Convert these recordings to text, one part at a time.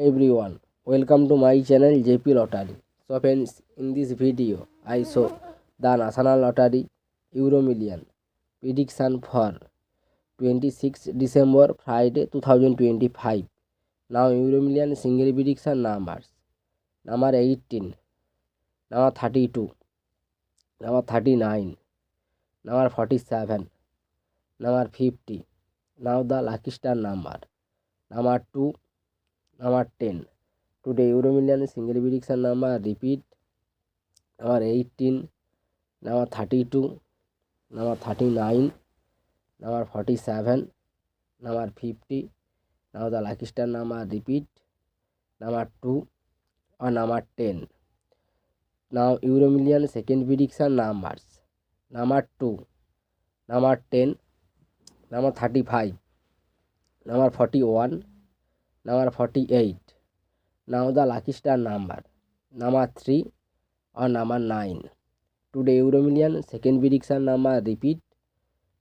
Everyone, welcome to my channel JP Lottery. So friends, in this video I show the National Lottery Euro Million prediction for 26 December Friday 2025. Now Euro Million single prediction numbers: number 18, number 32, number 39, number 47, number 50. Now the lucky star number 2, number 10. Today Euro Million single prediction number repeat: number 18, number 32, number 39, number 47, number 50. Now the lucky star number repeat: number 2 or number 10. Now Euro Million second prediction numbers: number 2, number 10, number 35, number 41, number 48. Now the lucky star number 3 or number 9. Today Euro Million second prediction number repeat: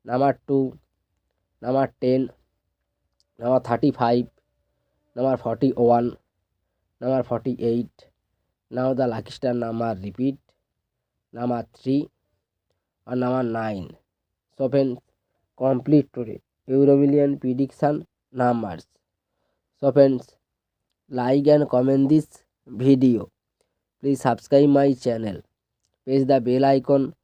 number 2, number 10, number 35, number 41, number 48. Now the lucky star number repeat: number 3 or number 9. So friends, complete today Euro Million prediction numbers. So friends, like and comment this video. Please subscribe my channel. Press the bell icon